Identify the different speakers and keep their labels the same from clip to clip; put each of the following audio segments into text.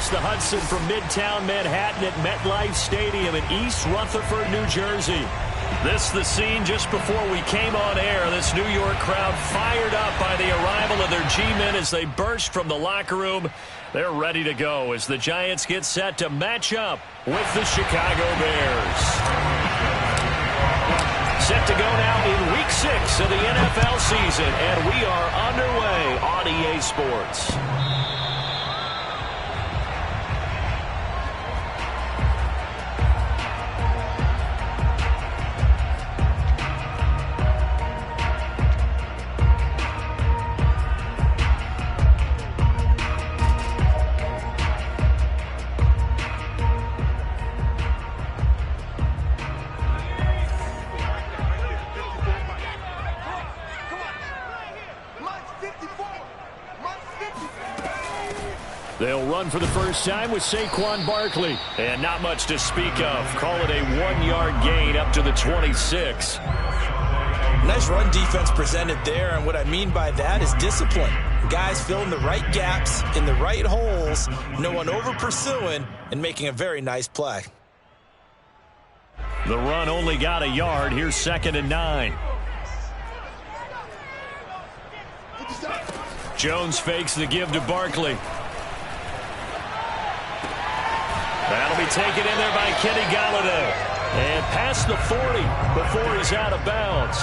Speaker 1: across the Hudson from Midtown Manhattan at MetLife Stadium in East Rutherford, New Jersey. This the scene just before we came on air. This New York crowd fired up by the arrival of their G-men as they burst from the locker room. They're ready to go as the Giants get set to match up with the Chicago Bears. Set to go now in Week 6 of the NFL season, and we are underway on EA Sports. They'll run for the first time with Saquon Barkley. And not much to speak of. Call it a 1-yard gain up to the 26.
Speaker 2: Nice run defense presented there, and what I mean by that is discipline. Guys filling the right gaps in the right holes, no one over pursuing, and making a very nice play.
Speaker 1: The run only got a yard. Here's 2nd and 9. Jones fakes the give to Barkley. That'll be taken in there by Kenny Golladay. And past the 40 before he's out of bounds.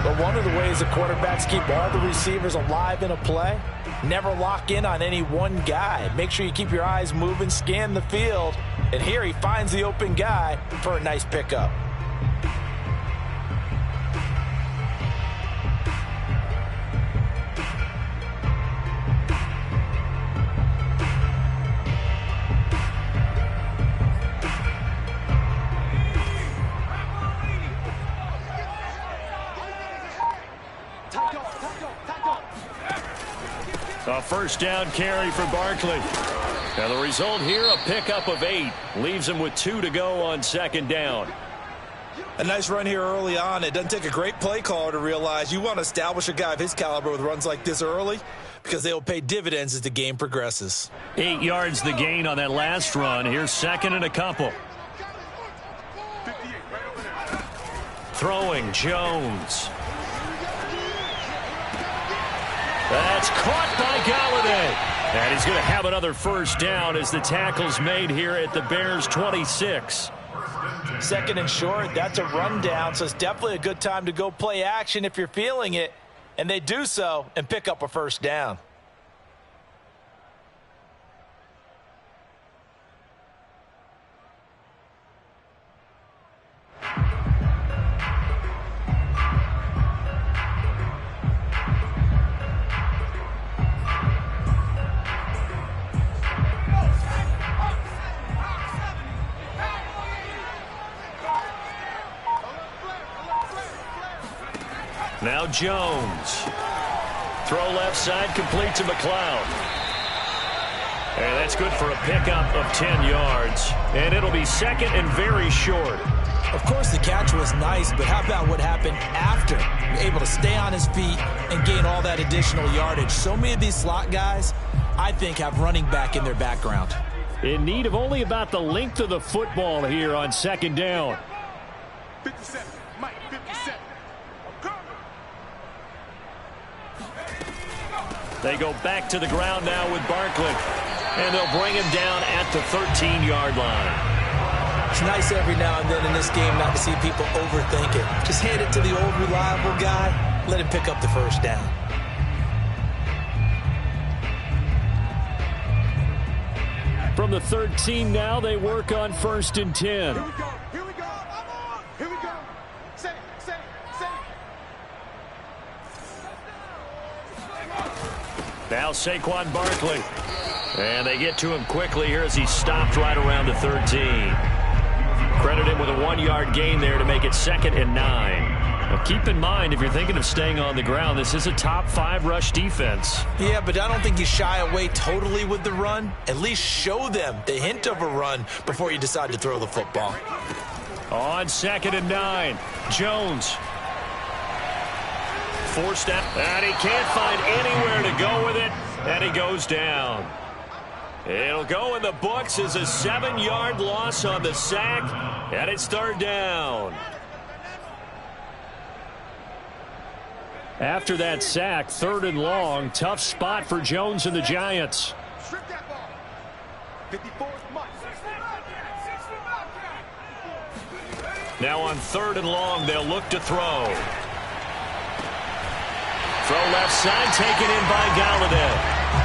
Speaker 2: But one of the ways the quarterbacks keep all the receivers alive in a play, never lock in on any one guy. Make sure you keep your eyes moving, scan the field. And here he finds the open guy for a nice pickup.
Speaker 1: A first down carry for Barkley. Now the result here, a pickup of 8. Leaves him with 2 to go on 2nd down.
Speaker 2: A nice run here early on. It doesn't take a great play caller to realize you want to establish a guy of his caliber with runs like this early, because they will pay dividends as the game progresses.
Speaker 1: 8 yards the gain on that last run. Here's 2nd and a couple. Throwing Jones. That's caught by Golladay. And he's going to have another first down as the tackle's made here at the Bears' 26.
Speaker 2: 2nd and short, that's a rundown, so it's definitely a good time to go play action if you're feeling it. And they do so and pick up a first down.
Speaker 1: Now Jones. Throw left side, complete to McLeod. And that's good for a pickup of 10 yards. And it'll be 2nd and very short.
Speaker 2: Of course, the catch was nice, but how about what happened after? Able to stay on his feet and gain all that additional yardage. So many of these slot guys, I think, have running back in their background.
Speaker 1: In need of only about the length of the football here on 2nd down.
Speaker 3: 57, Mike, 57.
Speaker 1: They go back to the ground now with Barkley. And they'll bring him down at the 13-yard line.
Speaker 2: It's nice every now and then in this game not to see people overthink it. Just hand it to the old reliable guy. Let him pick up the first down.
Speaker 1: From the 13 now, they work on 1st and 10.
Speaker 3: Here we go. Here we go. Here we go. Say it.
Speaker 1: Now Saquon Barkley. And they get to him quickly here as he stopped right around the 13. Credit him with a 1-yard gain there to make it 2nd and 9. Now keep in mind, if you're thinking of staying on the ground, this is a top 5 rush defense.
Speaker 2: Yeah, but I don't think you shy away totally with the run. At least show them the hint of a run before you decide to throw the football.
Speaker 1: On 2nd and 9, Jones. Forced out, and he can't find anywhere to go with it, and he goes down. It'll go in the books as a 7-yard loss on the sack, and it's third down. After that sack, 3rd and long, tough spot for Jones and the Giants.
Speaker 3: Strip that ball. 54 Mike.
Speaker 1: Now on 3rd and long, they'll look to throw. Throw left side, taken in by Galladay.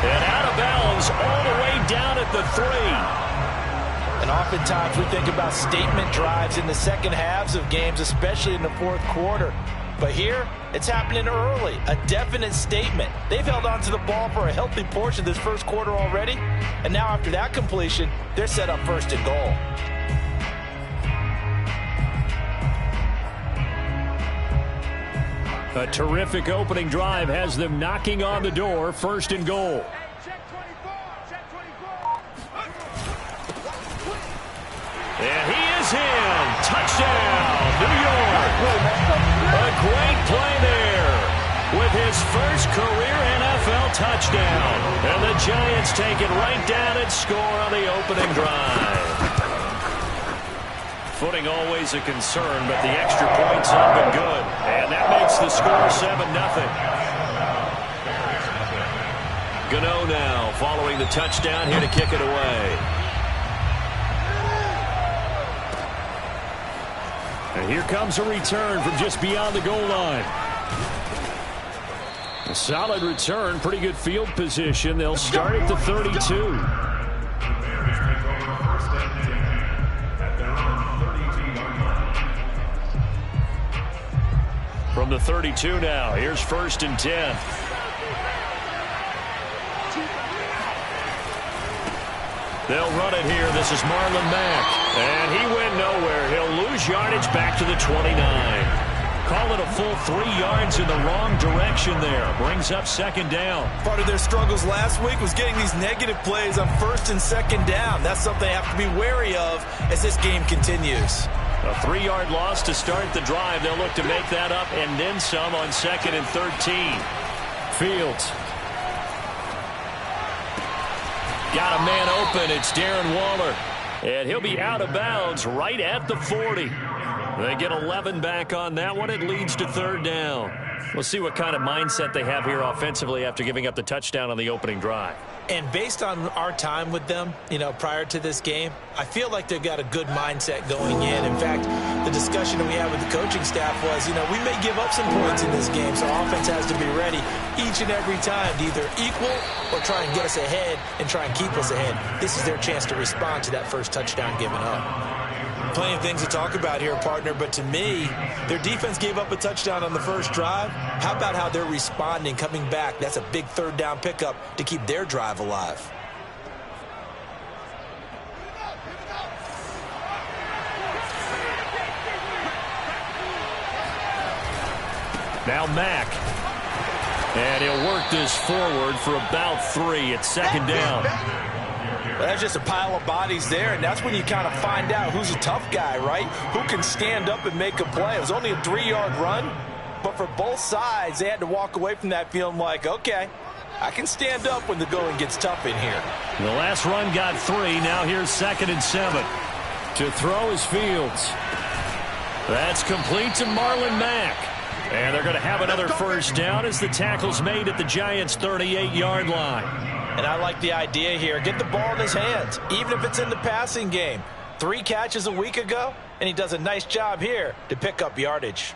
Speaker 1: And out of bounds all the way down at the 3.
Speaker 2: And oftentimes we think about statement drives in the second halves of games, especially in the fourth quarter. But here, it's happening early, a definite statement. They've held on to the ball for a healthy portion of this first quarter already. And now after that completion, they're set up 1st and goal.
Speaker 1: A terrific opening drive has them knocking on the door, 1st and goal.
Speaker 3: Check 24. Check 24.
Speaker 1: And he is in. Touchdown, New York. A great play there with his first career NFL touchdown. And the Giants take it right down and score on the opening drive. Footing always a concern, but the extra point's up and good. And that makes the score 7-0. Gano now following the touchdown here to kick it away. And here comes a return from just beyond the goal line. A solid return, pretty good field position. They'll start at the 32. From the 32 now, here's 1st and 10. They'll run it here. This is Marlon Mack. And he went nowhere. He'll lose yardage back to the 29. Call it a full 3 yards in the wrong direction there. Brings up 2nd down.
Speaker 2: Part of their struggles last week was getting these negative plays on 1st and 2nd down. That's something they have to be wary of as this game continues.
Speaker 1: A 3-yard loss to start the drive. They'll look to make that up and then some on 2nd and 13. Fields. Got a man open. It's Darren Waller. And he'll be out of bounds right at the 40. They get 11 back on that one. It leads to 3rd down. We'll see what kind of mindset they have here offensively after giving up the touchdown on the opening drive.
Speaker 2: And based on our time with them, prior to this game, I feel like they've got a good mindset going in. In fact, the discussion that we had with the coaching staff was, we may give up some points in this game, so offense has to be ready each and every time to either equal or try and get us ahead and try and keep us ahead. This is their chance to respond to that first touchdown given up. Plenty of things to talk about here, partner, but to me, their defense gave up a touchdown on the first drive. How about how they're responding, coming back? That's a big 3rd down pickup to keep their drive alive.
Speaker 1: Now Mack. And he'll work this forward for about 3 at 2nd down.
Speaker 2: That's just a pile of bodies there, and that's when you kind of find out who's a tough guy, right? Who can stand up and make a play. It was only a 3-yard run, but for both sides, they had to walk away from that feeling like, okay, I can stand up when the going gets tough in here.
Speaker 1: The last run got 3. Now here's 2nd and 7. To throw is Fields. That's complete to Marlon Mack. And they're going to have another 1st down as the tackle's made at the Giants' 38-yard line.
Speaker 2: And I like the idea here. Get the ball in his hands, even if it's in the passing game. 3 catches a week ago, and he does a nice job here to pick up yardage.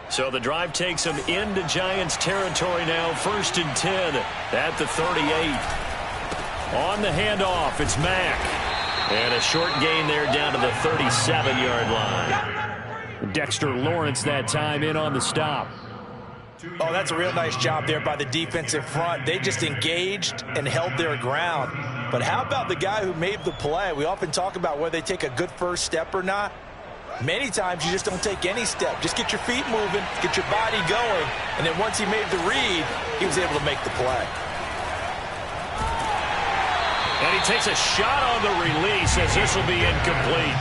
Speaker 1: So the drive takes him into Giants territory now. 1st and 10 at the 38. On the handoff, it's Mack. And a short gain there down to the 37-yard line. Dexter Lawrence that time in on the stop.
Speaker 2: Oh, that's a real nice job there by the defensive front. They just engaged and held their ground. But how about the guy who made the play? We often talk about whether they take a good first step or not. Many times you just don't take any step. Just get your feet moving, get your body going, and then once he made the read, he was able to make the play.
Speaker 1: And he takes a shot on the release as this will be incomplete.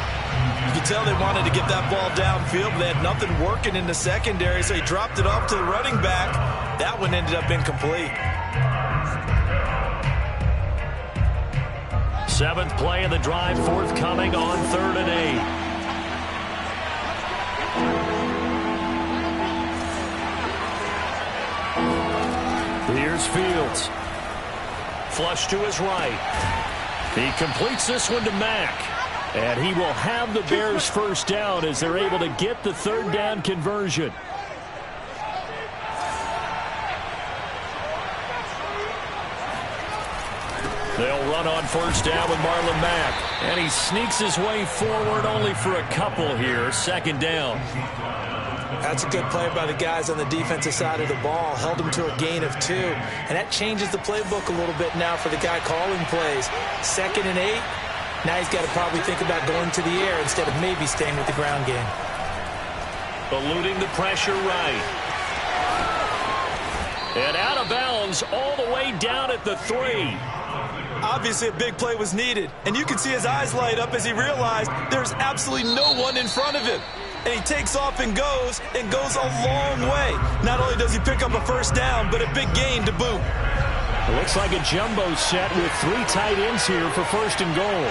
Speaker 2: You can tell they wanted to get that ball downfield, but they had nothing working in the secondary, so he dropped it off to the running back. That one ended up incomplete.
Speaker 1: Seventh play of the drive forthcoming on 3rd and 8. Here's Fields. Flush to his right. He completes this one to Mack. And he will have the Bears first down as they're able to get the 3rd down conversion. They'll run on first down with Marlon Mack. And he sneaks his way forward only for a couple here. 2nd down.
Speaker 2: That's a good play by the guys on the defensive side of the ball. Held them to a gain of 2. And that changes the playbook a little bit now for the guy calling plays. 2nd and 8. Now he's got to probably think about going to the air instead of maybe staying with the ground game.
Speaker 1: Eluding the pressure right. And out of bounds all the way down at the 3.
Speaker 2: Obviously a big play was needed. And you can see his eyes light up as he realized there's absolutely no one in front of him. And he takes off and goes a long way. Not only does he pick up a first down, but a big gain to boot.
Speaker 1: It looks like a jumbo set with 3 tight ends here for 1st and goal.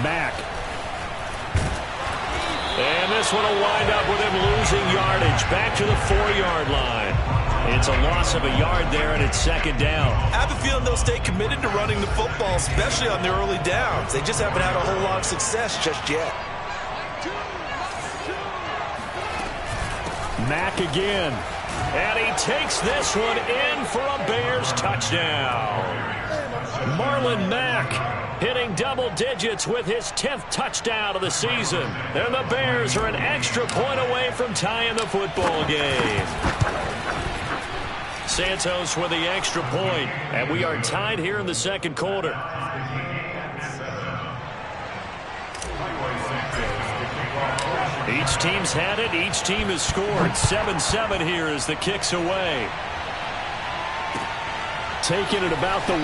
Speaker 1: Mack. And this one will wind up with him losing yardage. Back to the 4-yard line. It's a loss of a yard there, and it's 2nd down.
Speaker 2: I have a feeling they'll stay committed to running the football, especially on the early downs. They just haven't had a whole lot of success just yet.
Speaker 1: Mack again. And he takes this one in for a Bears touchdown. Marlon Mack hitting double digits with his 10th touchdown of the season. And the Bears are an extra point away from tying the football game. Santos with the extra point, and we are tied here in the 2nd quarter. Each team's had it. Each team has scored. 7-7 here as the kick's away. Taking it about the 1.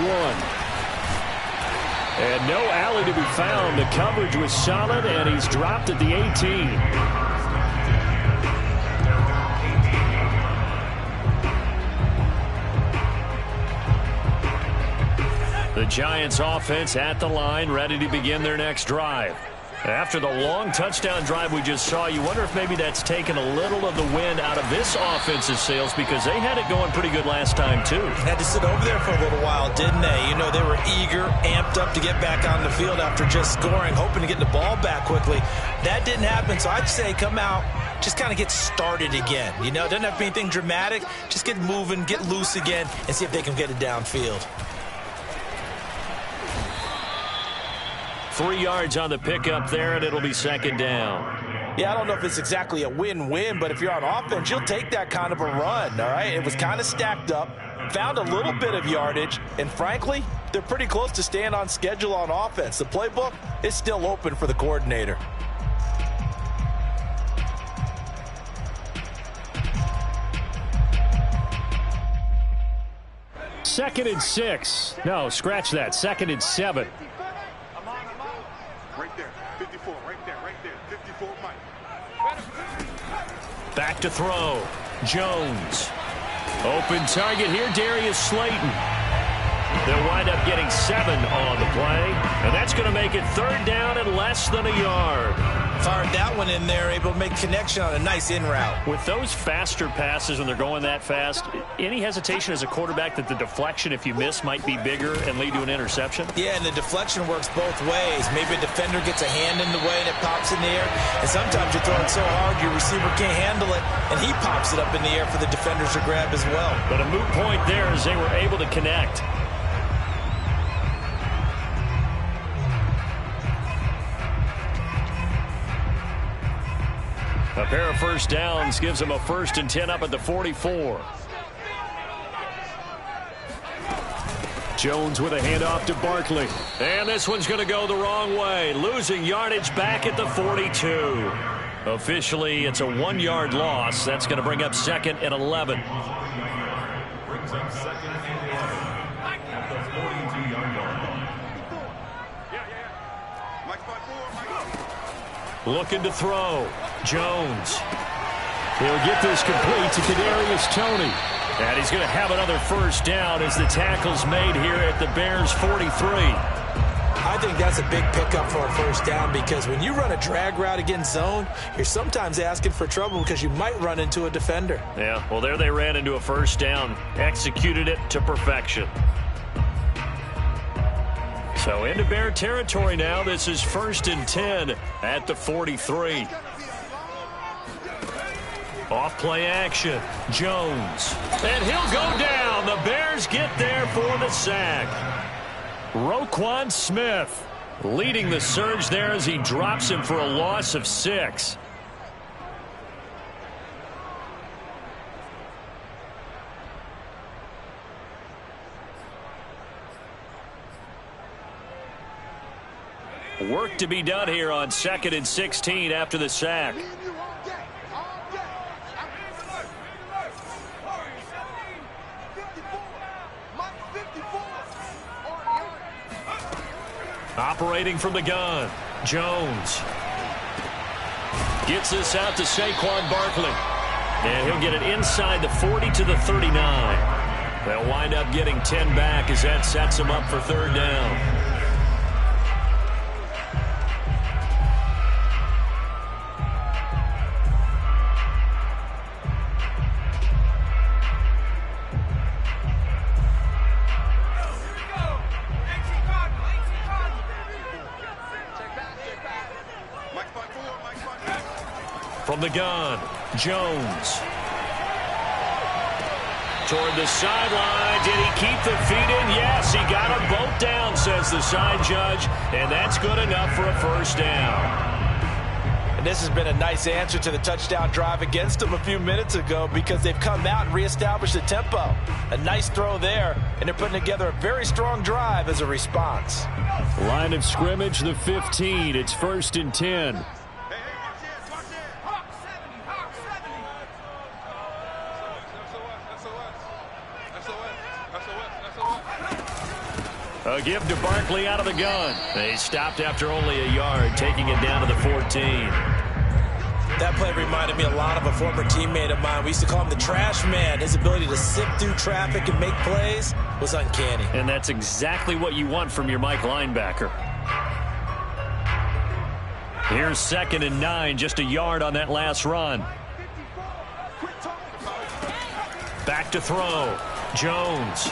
Speaker 1: And no alley to be found. The coverage was solid, and he's dropped at the 18. The Giants offense at the line, ready to begin their next drive. After the long touchdown drive we just saw, you wonder if maybe that's taken a little of the wind out of this offense's sails, because they had it going pretty good last time, too.
Speaker 2: Had to sit over there for a little while, didn't they? You know, they were eager, amped up to get back on the field after just scoring, hoping to get the ball back quickly. That didn't happen, so I'd say come out, just kind of get started again. You know, it doesn't have to be anything dramatic. Just get moving, get loose again, and see if they can get it downfield.
Speaker 1: 3 yards on the pickup there, and it'll be 2nd down.
Speaker 2: Yeah, I don't know if it's exactly a win-win, but if you're on offense, you'll take that kind of a run, all right? It was kind of stacked up, found a little bit of yardage, and frankly, they're pretty close to staying on schedule on offense. The playbook is still open for the coordinator.
Speaker 1: Second and 6. No, scratch that. 2nd and 7.
Speaker 3: Right there, 54, right there, 54, Mike.
Speaker 1: Back to throw. Jones. Open target here, Darius Slayton. They'll wind up getting 7 on the play, and that's going to make it 3rd down and less than a yard.
Speaker 2: Fired that one in there, able to make connection on a nice in route.
Speaker 1: With those faster passes when they're going that fast, any hesitation as a quarterback that the deflection, if you miss, might be bigger and lead to an interception?
Speaker 2: Yeah, and the deflection works both ways. Maybe a defender gets a hand in the way and it pops in the air, and sometimes you throw it so hard your receiver can't handle it, and he pops it up in the air for the defenders to grab as well.
Speaker 1: But a moot point there as they were able to connect. A pair of first downs gives them a 1st and 10 up at the 44. Jones with a handoff to Barkley. And this one's going to go the wrong way. Losing yardage back at the 42. Officially, it's a 1-yard loss. That's going to bring up 2nd and 11.
Speaker 4: Brings up 2nd and 11 at the 42-yard line.
Speaker 1: Looking to throw. Jones. He'll get this complete to Kadarius Toney. And he's going to have another first down as the tackle's made here at the Bears' 43.
Speaker 2: I think that's a big pickup for a first down because when you run a drag route against zone, you're sometimes asking for trouble because you might run into a defender.
Speaker 1: Yeah, well, there they ran into a first down. Executed it to perfection. So into Bear territory now. This is 1st and 10 at the 43. Off play action. Jones. And he'll go down. The Bears get there for the sack. Roquan Smith leading the surge there as he drops him for a loss of 6. Work to be done here on 2nd and 16 after the sack. Operating from the gun, Jones gets this out to Saquon Barkley, and he'll get it inside the 40 to the 39. They'll wind up getting 10 back as that sets them up for 3rd down. From the gun, Jones. Toward the sideline. Did he keep the feet in? Yes, he got them both down, says the side judge. And that's good enough for a first down.
Speaker 2: And this has been a nice answer to the touchdown drive against them a few minutes ago because they've come out and reestablished the tempo. A nice throw there, and they're putting together a very strong drive as a response.
Speaker 1: Line of scrimmage, the 15. It's 1st and 10. A give to Barkley out of the gun. They stopped after only a yard, taking it down to the 14.
Speaker 2: That play reminded me a lot of a former teammate of mine. We used to call him the trash man. His ability to sift through traffic and make plays was uncanny.
Speaker 1: And that's exactly what you want from your Mike linebacker. Here's 2nd and 9, just a yard on that last run. Back to throw. Jones.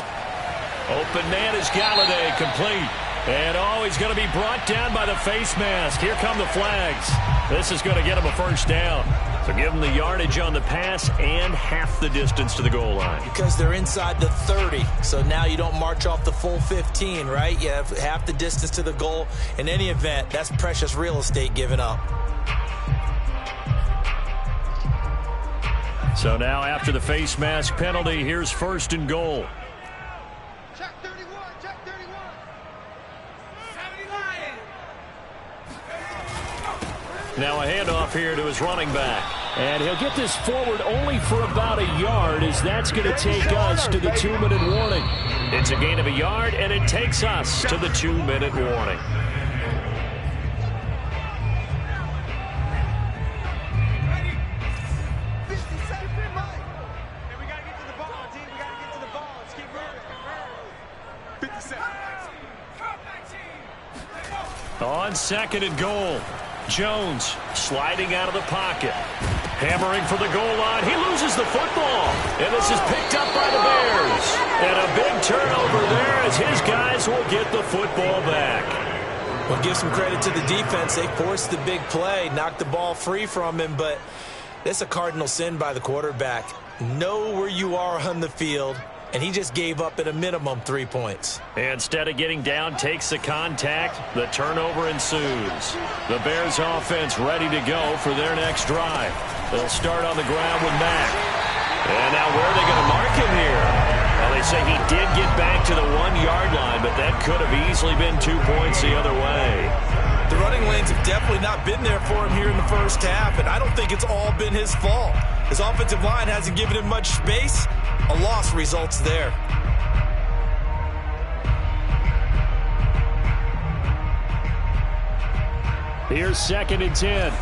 Speaker 1: Open man is Galladay, complete. And he's going to be brought down by the face mask. Here come the flags. This is going to get him a first down. So give him the yardage on the pass and half the distance to the goal line.
Speaker 2: Because they're inside the 30, so now you don't march off the full 15, right? You have half the distance to the goal. In any event, that's precious real estate given up.
Speaker 1: So now after the face mask penalty, here's 1st and goal.
Speaker 3: Check 31, check 31. 79.
Speaker 1: Now a handoff here to his running back. And he'll get this forward only for about a yard, as that's going to take us to the 2-minute warning. It's a gain of a yard, and it takes us to the 2-minute warning. On 2nd and goal, Jones sliding out of the pocket. Hammering for the goal line. He loses the football. And this is picked up by the Bears. And a big turnover there as his guys will get the football back.
Speaker 2: Well, give some credit to the defense. They forced the big play, knocked the ball free from him, but it's a cardinal sin by the quarterback. Know where you are on the field, and he just gave up at a minimum 3 points.
Speaker 1: Instead of getting down, takes the contact. The turnover ensues. The Bears offense ready to go for their next drive. They'll start on the ground with Mack. And now where are they going to mark him here? Well, they say he did get back to the 1-yard line, but that could have easily been 2 points the other way.
Speaker 2: The running lanes have definitely not been there for him here in the first half, and I don't think it's all been his fault. His offensive line hasn't given him much space. A loss results there.
Speaker 1: Here's 2nd and 10.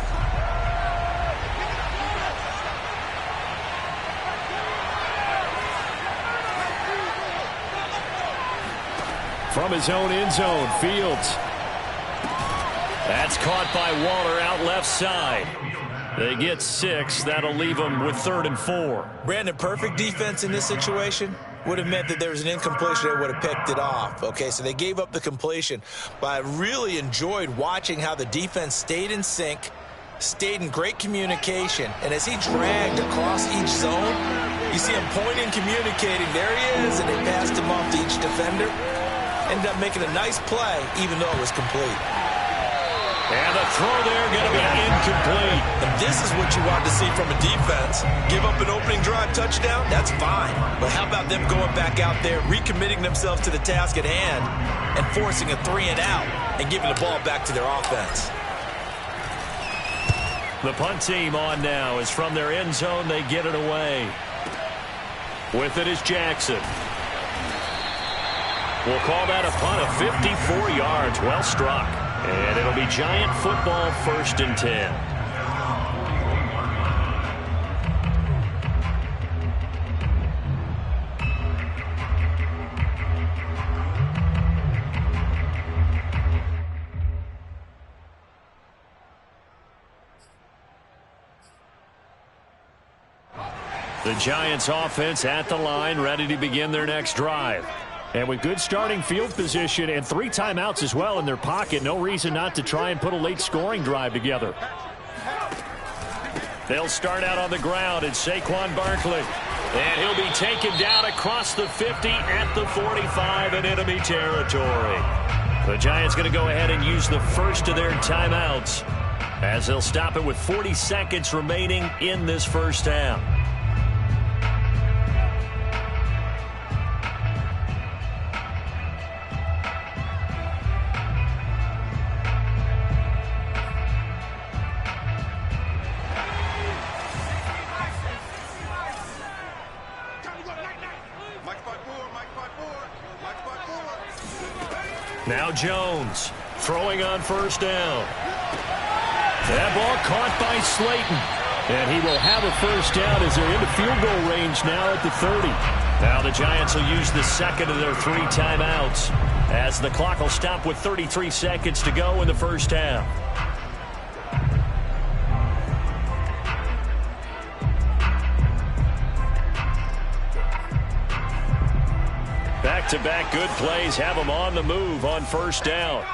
Speaker 1: From his own end zone, Fields. That's caught by Waller out left side. They get 6. That'll leave them with 3rd and 4.
Speaker 2: Brandon, perfect defense in this situation would have meant that there was an incompletion. They would have picked it off. Okay, so they gave up the completion. But I really enjoyed watching how the defense stayed in sync, stayed in great communication. And as he dragged across each zone, you see him pointing, communicating. There he is, and they passed him off to each defender. Ended up making a nice play, even though it was complete.
Speaker 1: And the throw there going to be incomplete.
Speaker 2: And this is what you want to see from a defense. Give up an opening drive touchdown, that's fine. But how about them going back out there, recommitting themselves to the task at hand, and forcing a 3-and-out and giving the ball back to their offense.
Speaker 1: The punt team on now is from their end zone. They get it away. With it is Jackson. We'll call that a punt of 54 yards. Well struck. And it'll be Giant football, 1st and 10. The Giants offense at the line, ready to begin their next drive. And with good starting field position and 3 timeouts as well in their pocket, no reason not to try and put a late scoring drive together. They'll start out on the ground. It's Saquon Barkley. And he'll be taken down across the 50 at the 45 in enemy territory. The Giants going to go ahead and use the first of their timeouts as they'll stop it with 40 seconds remaining in this first half. Now Jones throwing on 1st down. That ball caught by Slayton. And he will have a 1st down as they're into field goal range now at the 30. Now the Giants will use the second of their 3 timeouts as the clock will stop with 33 seconds to go in the first half. Back-to-back good plays have them on the move on 1st down.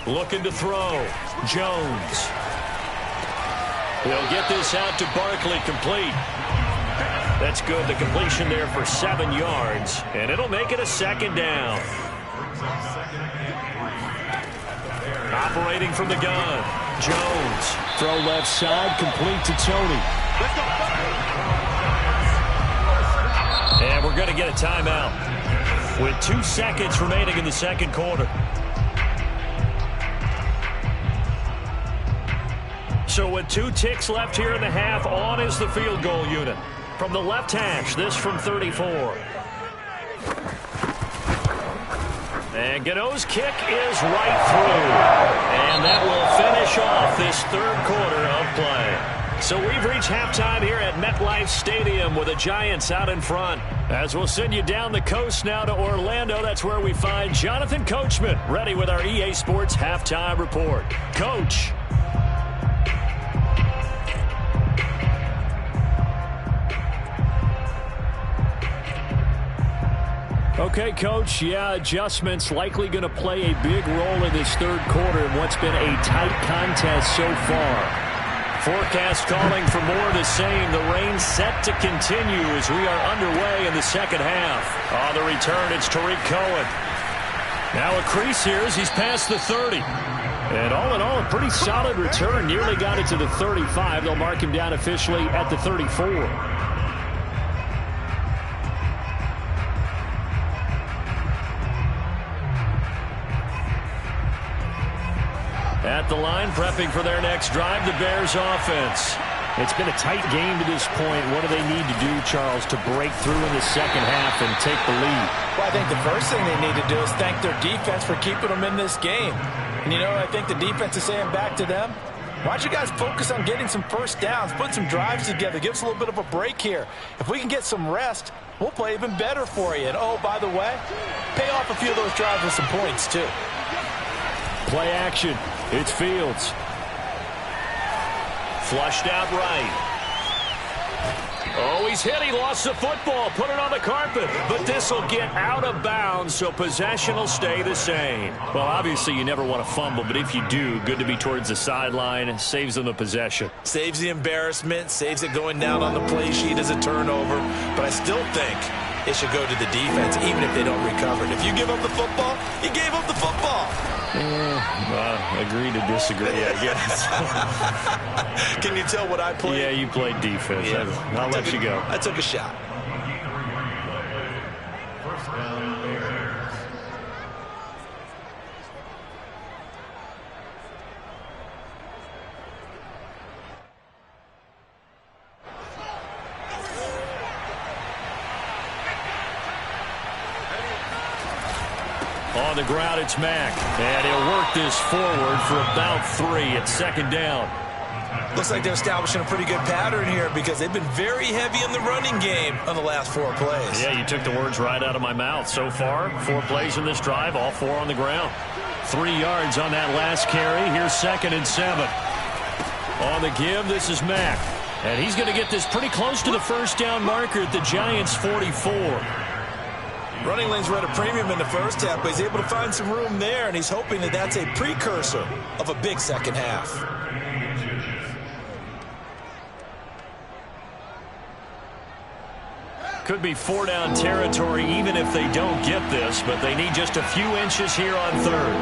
Speaker 1: Looking to throw. Jones. He'll get this out to Barkley, complete. That's good. The completion there for 7 yards. And it'll make it a 2nd down. Operating from the gun. Jones. Throw left side, complete to Tony. And we're going to get a timeout with 2 seconds remaining in the second quarter. So with 2 ticks left here in the half, on is the field goal unit. From the left hash, this from 34. And Gano's kick is right through. And that will finish off this 3rd quarter of play. So we've reached halftime here at MetLife Stadium with the Giants out in front. As we'll send you down the coast now to Orlando, that's where we find Jonathan Coachman ready with our EA Sports Halftime Report. Coach. Okay, Coach, yeah, adjustments likely going to play a big role in this 3rd quarter in what's been a tight contest so far. Forecast calling for more of the same. The rain set to continue as we are underway in the second half. On the return, it's Tariq Cohen. Now a crease here as he's past the 30. And all in all, a pretty solid return. Nearly got it to the 35. They'll mark him down officially at the 34. At the line, prepping for their next drive, the Bears offense. It's been a tight game to this point. What do they need to do, Charles, to break through in the second half and take the lead?
Speaker 2: Well, I think the first thing they need to do is thank their defense for keeping them in this game. And you know what I think the defense is saying back to them? Why don't you guys focus on getting some first downs, put some drives together, give us a little bit of a break here. If we can get some rest, we'll play even better for you. And, oh, by the way, pay off a few of those drives with some points, too.
Speaker 1: Play action. It's Fields. Flushed out right. Oh, he's hit. He lost the football. Put it on the carpet. But this will get out of bounds, so possession will stay the same. Well, obviously, you never want to fumble, but if you do, good to be towards the sideline. Saves them the possession.
Speaker 2: Saves the embarrassment, saves it going down on the play sheet as a turnover. But I still think it should go to the defense, even if they don't recover it. If you give up the football, you gave up the football.
Speaker 1: Agree to disagree, I guess.
Speaker 2: Can you tell what I played?
Speaker 1: Yeah, you played defense.
Speaker 2: Yeah.
Speaker 1: I'll let you go.
Speaker 2: I took a shot.
Speaker 4: First down, Bears.
Speaker 1: On the ground, it's Mack. And he'll work this forward for about 3 at second down.
Speaker 2: Looks like they're establishing a pretty good pattern here because they've been very heavy in the running game on the last 4 plays.
Speaker 1: Yeah, you took the words right out of my mouth. So far, 4 plays in this drive, all 4 on the ground. 3 yards on that last carry. Here's 2nd and 7. On the give, this is Mack. And he's going to get this pretty close to the first down marker at the Giants' 44.
Speaker 2: Running lanes were at a premium in the first half, but he's able to find some room there, and he's hoping that that's a precursor of a big second half.
Speaker 1: Could be 4-down territory even if they don't get this, but they need just a few inches here on 3rd.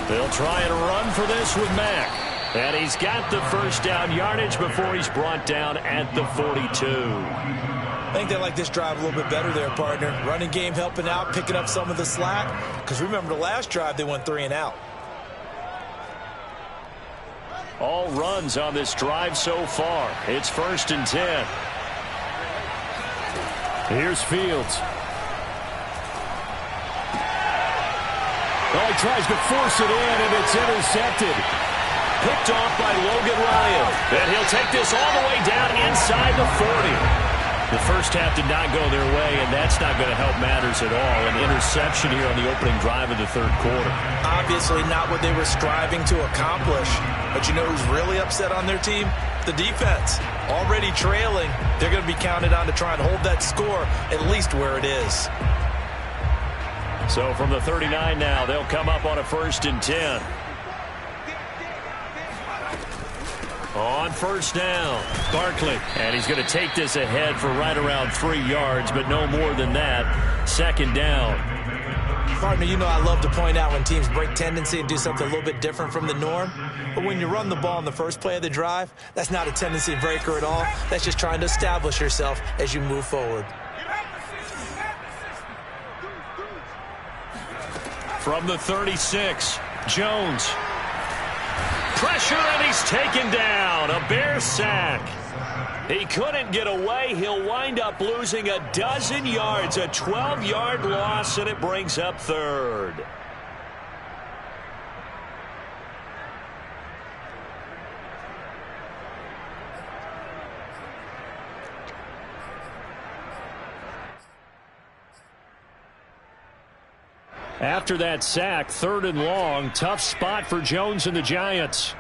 Speaker 1: They'll try and run for this with Mack. And he's got the first down yardage before he's brought down at the 42.
Speaker 2: I think they like this drive a little bit better there, partner. Running game helping out, picking up some of the slack. Because remember the last drive, they went 3 and out.
Speaker 1: All runs on this drive so far. It's 1st and 10. Here's Fields. Oh, he tries to force it in, and it's intercepted. Picked off by Logan Ryan. And he'll take this all the way down inside the 40. The first half did not go their way, and that's not going to help matters at all. An interception here on the opening drive of the 3rd quarter.
Speaker 2: Obviously not what they were striving to accomplish. But you know who's really upset on their team? The defense. Already trailing. They're going to be counted on to try and hold that score at least where it is.
Speaker 1: So from the 39 now, they'll come up on a 1st and 10. On 1st down, Barkley. And he's going to take this ahead for right around 3 yards, but no more than that. 2nd down.
Speaker 2: Partner, you know I love to point out when teams break tendency and do something a little bit different from the norm. But when you run the ball in the first play of the drive, that's not a tendency breaker at all. That's just trying to establish yourself as you move forward.
Speaker 1: From the 36, Jones. Pressure, and he's taken down. A Bear sack. He couldn't get away. He'll wind up losing a dozen yards, a 12-yard loss, and it brings up 3rd. After that sack, 3rd and long, tough spot for Jones and the Giants.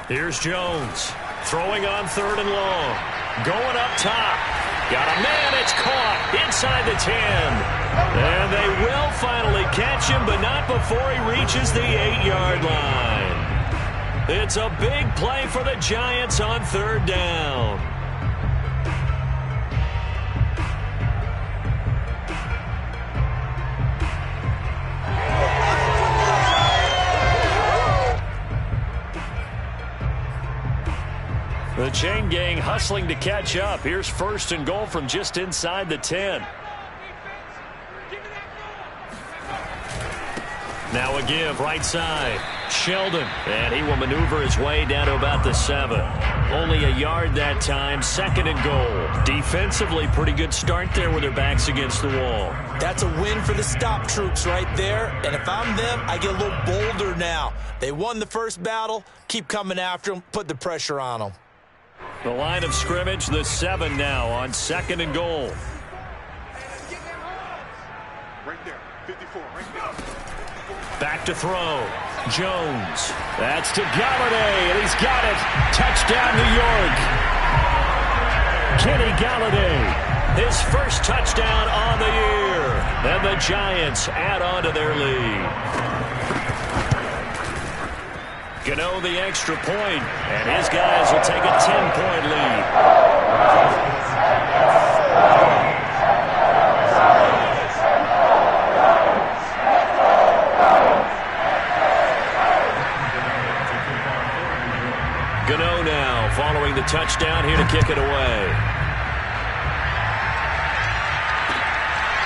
Speaker 1: Here's Jones, throwing on 3rd and long, going up top. Got a man, it's caught inside the 10. And they will finally catch him, but not before he reaches the 8-yard line. It's a big play for the Giants on 3rd down. The chain gang hustling to catch up. Here's 1st and goal from just inside the 10. Now a give, right side. Sheldon, and he will maneuver his way down to about the 7. Only a yard that time, 2nd and goal. Defensively, pretty good start there with their backs against the wall.
Speaker 2: That's a win for the stop troops right there, and if I'm them, I get a little bolder now. They won the first battle, keep coming after them, put the pressure on them.
Speaker 1: The line of scrimmage, the 7 now on 2nd and goal.
Speaker 3: Right there, 54, right there.
Speaker 1: Back to throw. Jones. That's to Galladay, and he's got it. Touchdown, New York. Kenny Galladay, his first touchdown on the year. And the Giants add on to their lead. Gano the extra point, and his guys will take a 10-point lead. Gano now following the touchdown here to kick it away.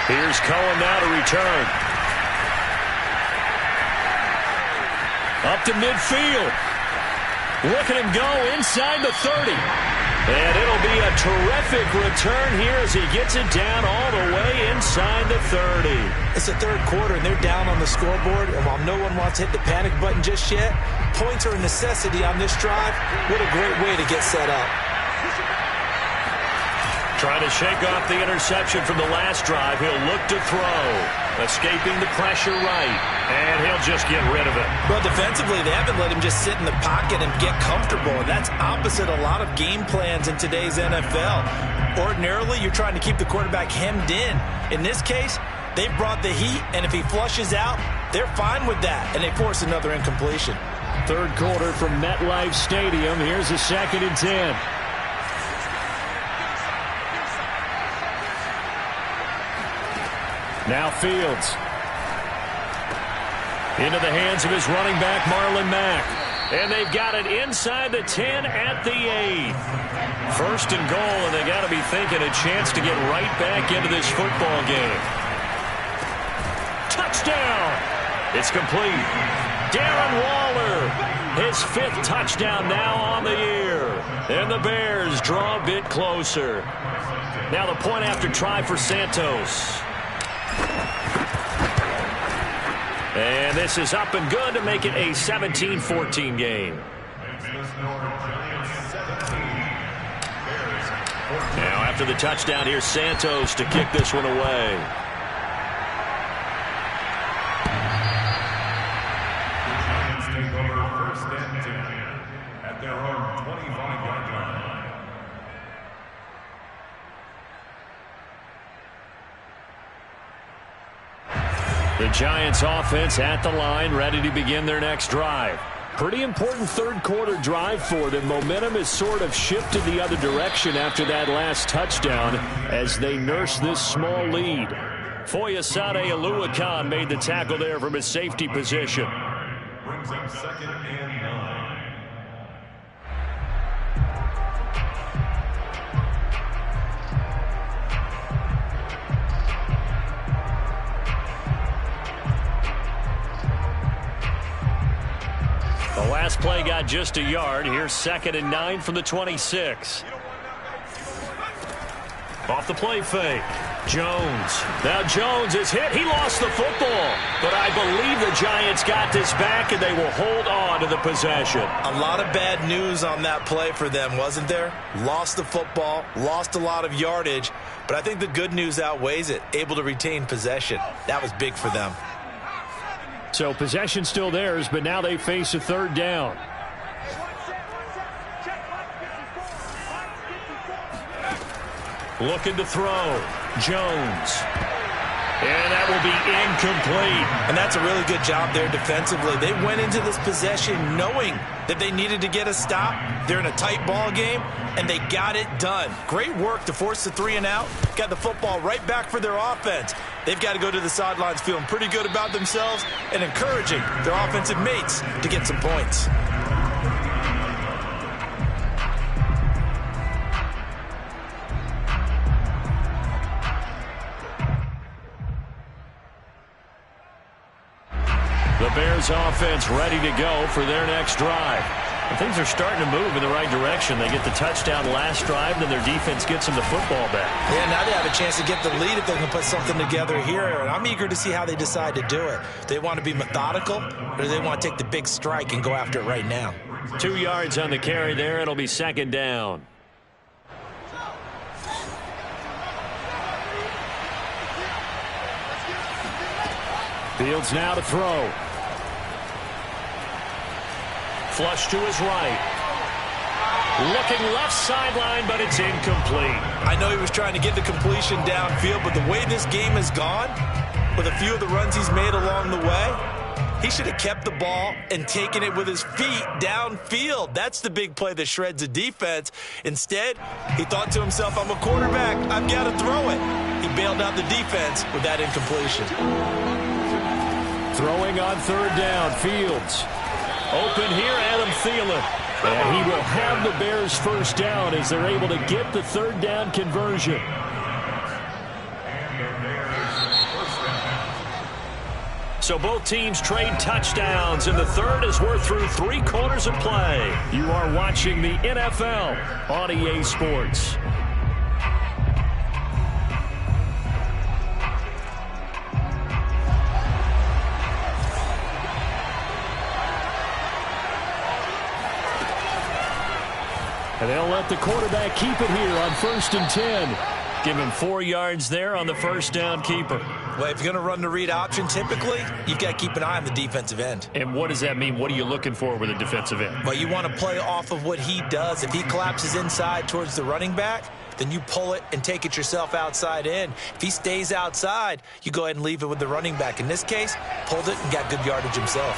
Speaker 1: Here's Cohen now to return. Up to midfield. Look at him go inside the 30. And it'll be a terrific return here as he gets it down all the way inside the 30.
Speaker 2: It's the third quarter, and they're down on the scoreboard, and while no one wants to hit the panic button just yet, points are a necessity on this drive. What a great way to get set up.
Speaker 1: Trying to shake off the interception from the last drive. He'll look to throw. Escaping the pressure right. And he'll just get rid of it.
Speaker 2: Well, defensively, they haven't let him just sit in the pocket and get comfortable. That's opposite a lot of game plans in today's NFL. Ordinarily, you're trying to keep the quarterback hemmed in. In this case, they brought the heat, and if he flushes out, they're fine with that, and they force another incompletion.
Speaker 1: Third quarter from MetLife Stadium. Here's a 2nd and 10. Now Fields. Into the hands of his running back, Marlon Mack. And they've got it inside the 10 at the 8. 1st and goal, and they got to be thinking a chance to get right back into this football game. Touchdown! It's complete. Darren Waller, his 5th touchdown now on the year. And the Bears draw a bit closer. Now the point after try for Santos. And this is up and good to make it a 17-14 game. Now after the touchdown, here's Santos to kick this one away.
Speaker 4: Take over 1st and 10 at their own 25-yard line.
Speaker 1: The Giants offense at the line, ready to begin their next drive. Pretty important third quarter drive for them. Momentum has sort of shifted the other direction after that last touchdown as they nurse this small lead. Foyesade Oluwakan made the tackle there from his safety position.
Speaker 4: Brings up 2nd and 9.
Speaker 1: The last play got just a yard. Here's 2nd and 9 from the 26. Off the play fake. Jones. Now Jones is hit. He lost the football. But I believe the Giants got this back, and they will hold on to the possession.
Speaker 2: A lot of bad news on that play for them, wasn't there? Lost the football, lost a lot of yardage, but I think the good news outweighs it. Able to retain possession. That was big for them.
Speaker 1: So possession still theirs, but now they face a 3rd down. Looking to throw. Jones. And that will be incomplete.
Speaker 2: And that's a really good job there defensively. They went into this possession knowing that they needed to get a stop. They're in a tight ball game, and they got it done. Great work to force the 3 and out. Got the football right back for their offense. They've got to go to the sidelines feeling pretty good about themselves and encouraging their offensive mates to get some points.
Speaker 1: The Bears offense ready to go for their next drive. And things are starting to move in the right direction. They get the touchdown last drive, then their defense gets them the football back.
Speaker 2: Yeah, now they have a chance to get the lead if they can put something together here. And I'm eager to see how they decide to do it. Do they want to be methodical, or do they want to take the big strike and go after it right now?
Speaker 1: 2 yards on the carry there. It'll be second down. Fields now to throw. Flush to his right. Looking left sideline, but it's incomplete.
Speaker 2: I know he was trying to get the completion downfield, but the way this game has gone, with a few of the runs he's made along the way, he should have kept the ball and taken it with his feet downfield. That's the big play that shreds the defense. Instead, he thought to himself, I'm a quarterback. I've got to throw it. He bailed out the defense with that incompletion.
Speaker 1: Throwing on third down, Fields. Open here, Adam Thielen. And he will have the Bears first down as they're able to get the third down conversion. So both teams trade touchdowns in the third as we're through 3 quarters of play. You are watching the NFL on EA Sports. And they'll let the quarterback keep it here on 1st and 10. Give him 4 yards there on the first down keeper.
Speaker 2: Well, if you're going to run the read option, typically, you've got to keep an eye on the defensive end.
Speaker 1: And what does that mean? What are you looking for with a defensive end?
Speaker 2: Well, you want to play off of what he does. If he collapses inside towards the running back, then you pull it and take it yourself outside in. If he stays outside, you go ahead and leave it with the running back. In this case, pulled it and got good yardage himself.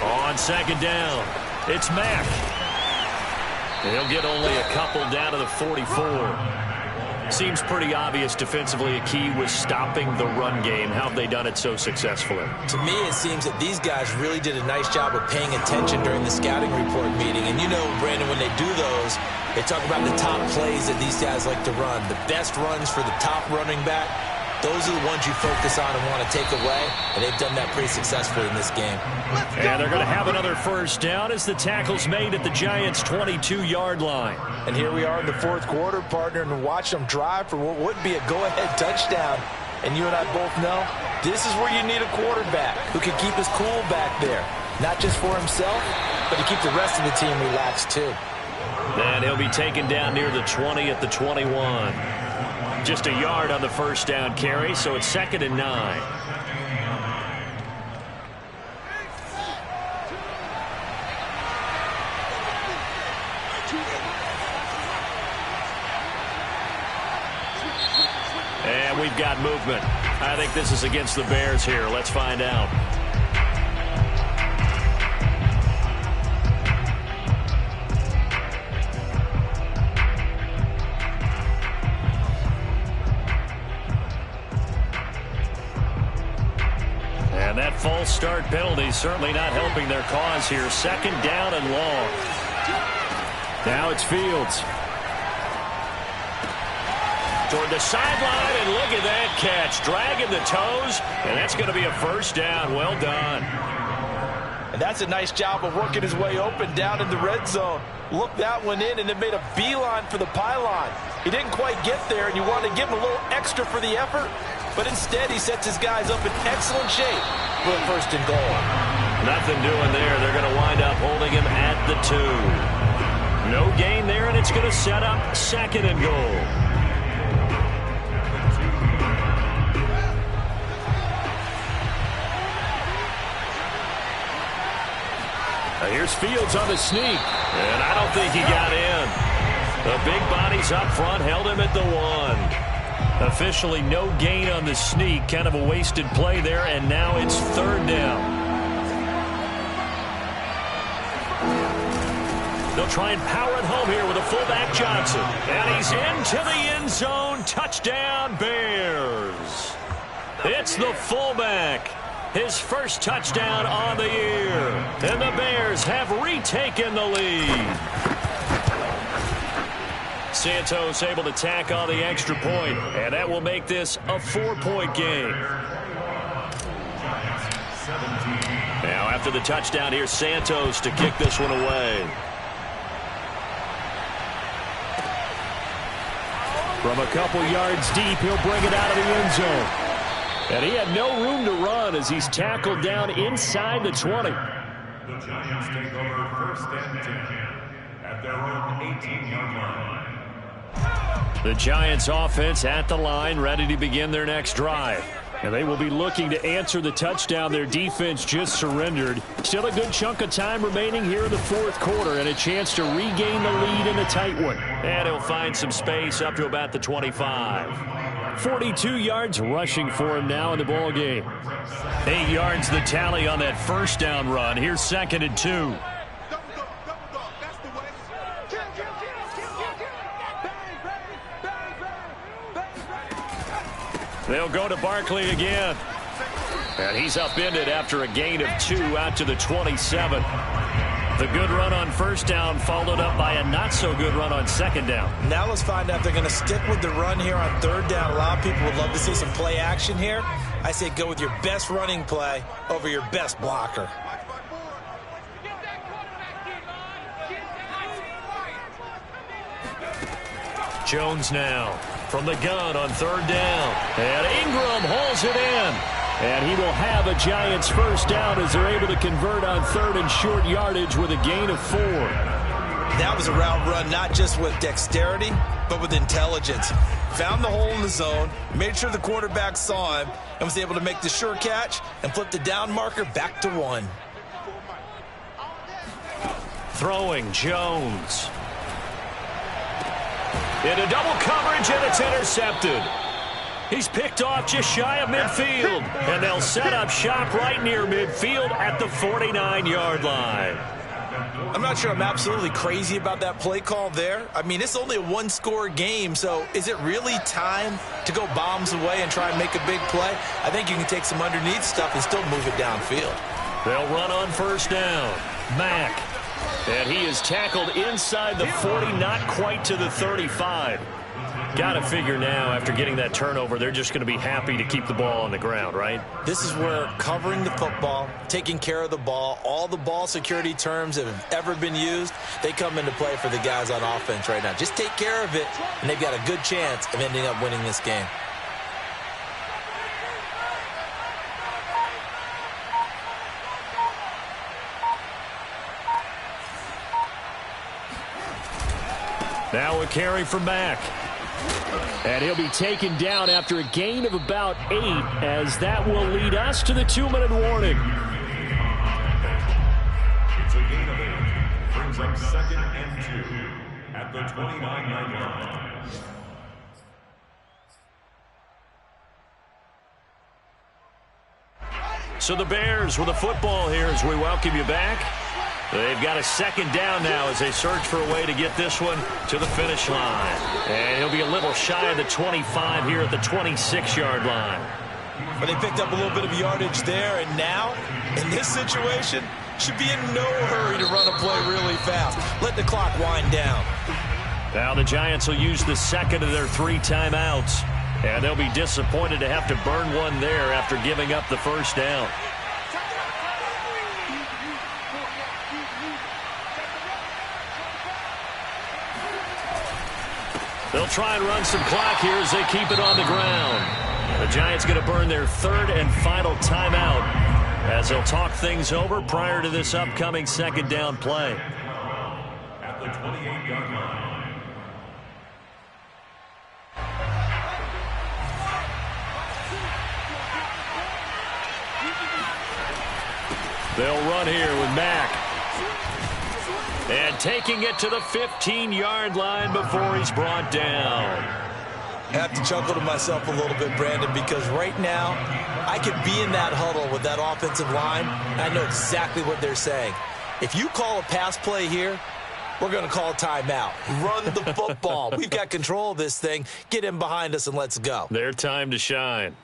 Speaker 1: On second down, it's Mack. He'll get only a couple down to the 44. Seems pretty obvious defensively a key was stopping the run game. How have they done it so successfully?
Speaker 2: To me, it seems that these guys really did a nice job of paying attention during the scouting report meeting. And you know, Brandon, when they do those, they talk about the top plays that these guys like to run. The best runs for the top running back. Those are the ones you focus on and want to take away, and they've done that pretty successfully in this game.
Speaker 1: And they're going to have another first down as the tackle's made at the Giants' 22-yard line.
Speaker 2: And here we are in the fourth quarter, partner, and watch them drive for what would be a go-ahead touchdown. And you and I both know this is where you need a quarterback who can keep his cool back there, not just for himself, but to keep the rest of the team relaxed too.
Speaker 1: And he'll be taken down near the 20 at the 21. Just a yard on the first down carry, so it's 2nd and 9. And we've got movement. I think this is against the Bears here. Let's find out. And that false start penalty certainly not helping their cause here. 2nd down and long. Now it's Fields. Toward the sideline, and look at that catch. Dragging the toes, and that's going to be a first down. Well done.
Speaker 2: And that's a nice job of working his way open down in the red zone. Looked that one in and then made a beeline for the pylon. He didn't quite get there, and you want to give him a little extra for the effort. But instead, he sets his guys up in excellent shape for a 1st and goal.
Speaker 1: Nothing doing there. They're going to wind up holding him at the 2. No gain there, and it's going to set up 2nd and goal. Now here's Fields on the sneak, and I don't think he got in. The big bodies up front held him at the 1. Officially no gain on the sneak. Kind of a wasted play there, and now it's 3rd down. They'll try and power it home here with a fullback Johnson. And he's into the end zone. Touchdown, Bears. It's the fullback. His first touchdown on the year. And the Bears have retaken the lead. Santos able to tack on the extra point, and that will make this a 4-point game. Now after the touchdown, here's Santos to kick this one away. From a couple yards deep, he'll bring it out of the end zone. And he had no room to run as he's tackled down inside the 20.
Speaker 4: The Giants take over first and 10 at their own 18-yard line.
Speaker 1: The Giants offense at the line, ready to begin their next drive. And they will be looking to answer the touchdown their defense just surrendered. Still a good chunk of time remaining here in the fourth quarter and a chance to regain the lead in a tight one. And he'll find some space up to about the 25. 42 yards rushing for him now in the ball game. 8 yards the tally on that first down run. Here's 2nd and 2. They'll go to Barkley again. And he's upended after a gain of 2 out to the 27. The good run on first down followed up by a not-so-good run on second down.
Speaker 2: Now let's find out if they're going to stick with the run here on third down. A lot of people would love to see some play action here. I say go with your best running play over your best blocker.
Speaker 1: Jones now from the gun on third down. And Ingram hauls it in. And he will have a Giants first down as they're able to convert on third and short yardage with a gain of 4.
Speaker 2: That was a route run not just with dexterity, but with intelligence. Found the hole in the zone, made sure the quarterback saw him, and was able to make the sure catch and flip the down marker back to 1.
Speaker 1: Throwing Jones. Into double coverage, and it's intercepted. He's picked off just shy of midfield, and they'll set up shop right near midfield at the 49-yard line.
Speaker 2: I'm not sure I'm absolutely crazy about that play call there. I mean, it's only a one-score game, so is it really time to go bombs away and try and make a big play? I think you can take some underneath stuff and still move it downfield.
Speaker 1: They'll run on first down. Mack. And he is tackled inside the 40, not quite to the 35. Got to figure now, after getting that turnover, they're just going to be happy to keep the ball on the ground, right?
Speaker 2: This is where covering the football, taking care of the ball, all the ball security terms that have ever been used, they come into play for the guys on offense right now. Just take care of it, and they've got a good chance of ending up winning this game.
Speaker 1: Now a carry from Mack. And he'll be taken down after a gain of about 8, as that will lead us to the 2-minute warning.
Speaker 4: It's a gain of 8. Brings up 2nd and 2 at the 29-yard line.
Speaker 1: So the Bears with the football here as we welcome you back. They've got a second down now as they search for a way to get this one to the finish line. And he'll be a little shy of the 25 here at the 26-yard line.
Speaker 2: But they picked up a little bit of yardage there, and now, in this situation, should be in no hurry to run a play really fast. Let the clock wind down.
Speaker 1: Now the Giants will use the second of their 3 timeouts. And they'll be disappointed to have to burn one there after giving up the first down. They'll try and run some clock here as they keep it on the ground. The Giants going to burn their 3rd and final timeout as they'll talk things over prior to this upcoming second down play.
Speaker 4: At the 28-yard line.
Speaker 1: They'll run here with Mack. And taking it to the 15-yard line before he's brought down.
Speaker 2: I have to chuckle to myself a little bit, Brandon, because right now I could be in that huddle with that offensive line, and I know exactly what they're saying. If you call a pass play here, we're going to call a timeout. Run the football. We've got control of this thing. Get in behind us and let's go.
Speaker 1: Their time to shine.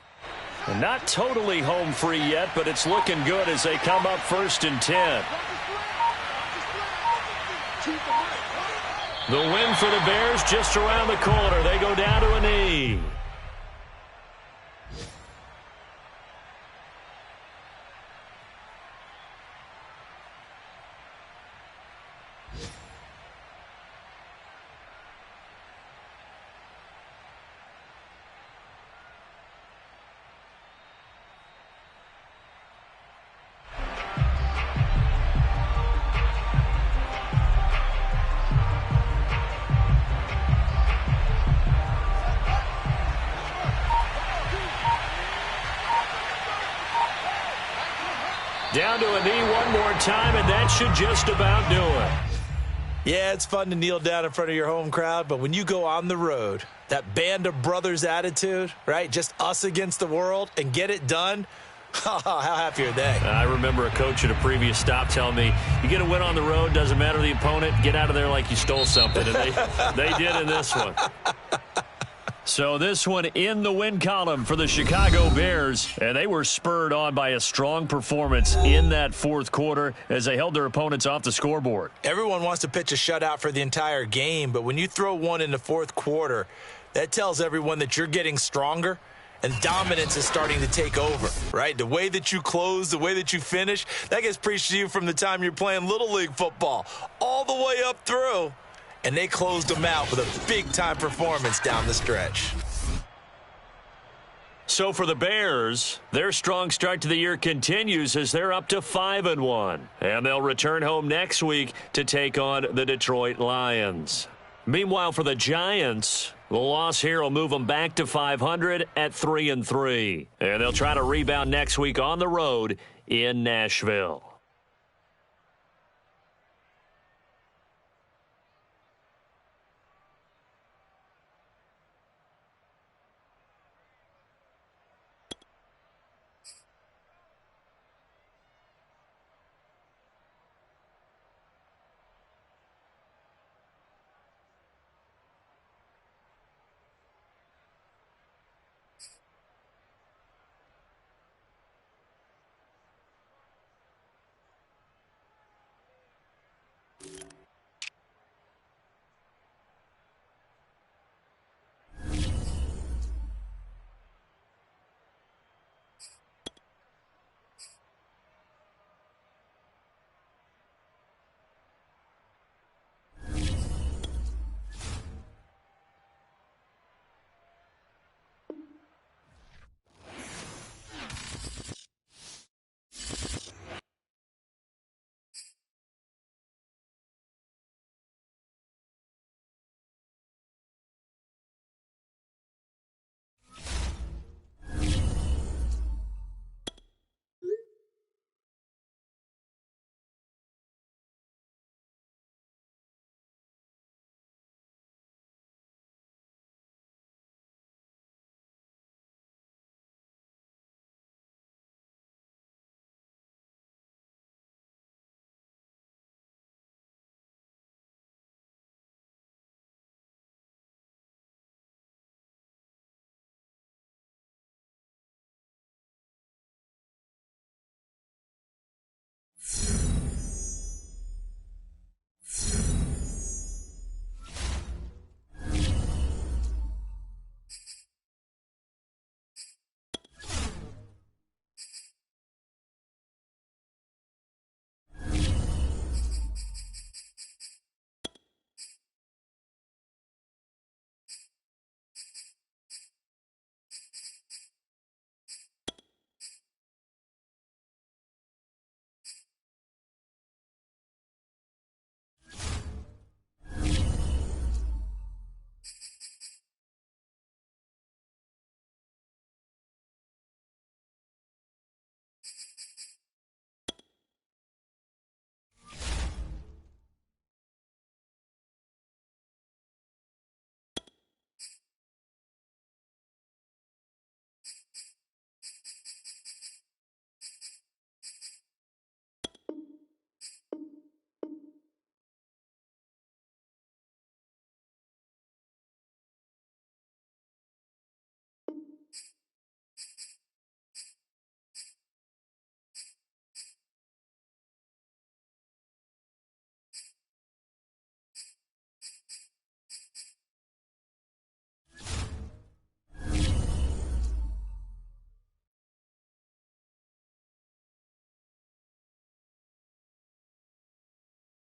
Speaker 1: And not totally home free yet, but it's looking good as they come up 1st and 10. The win for the Bears just around the corner. They go down to a knee. Down to a knee one more time, and that should just about do it.
Speaker 2: Yeah, it's fun to kneel down in front of your home crowd, but when you go on the road, that band of brothers attitude, right, just us against the world, and get it done, how happy are they?
Speaker 1: I remember a coach at a previous stop telling me, you get a win on the road, doesn't matter the opponent, get out of there like you stole something, and they did in this one. So this one in the win column for the Chicago Bears, and they were spurred on by a strong performance in that fourth quarter as they held their opponents off the scoreboard.
Speaker 2: Everyone wants to pitch a shutout for the entire game, but when you throw one in the fourth quarter, that tells everyone that you're getting stronger and dominance is starting to take over, right? The way that you close, the way that you finish, that gets preached to you from the time you're playing Little League football all the way up through. And they closed them out with a big-time performance down the stretch.
Speaker 1: So for the Bears, their strong start to the year continues as they're up to 5-1. And they'll return home next week to take on the Detroit Lions. Meanwhile, for the Giants, the loss here will move them back to 500 at 3-3. And they'll try to rebound next week on the road in Nashville.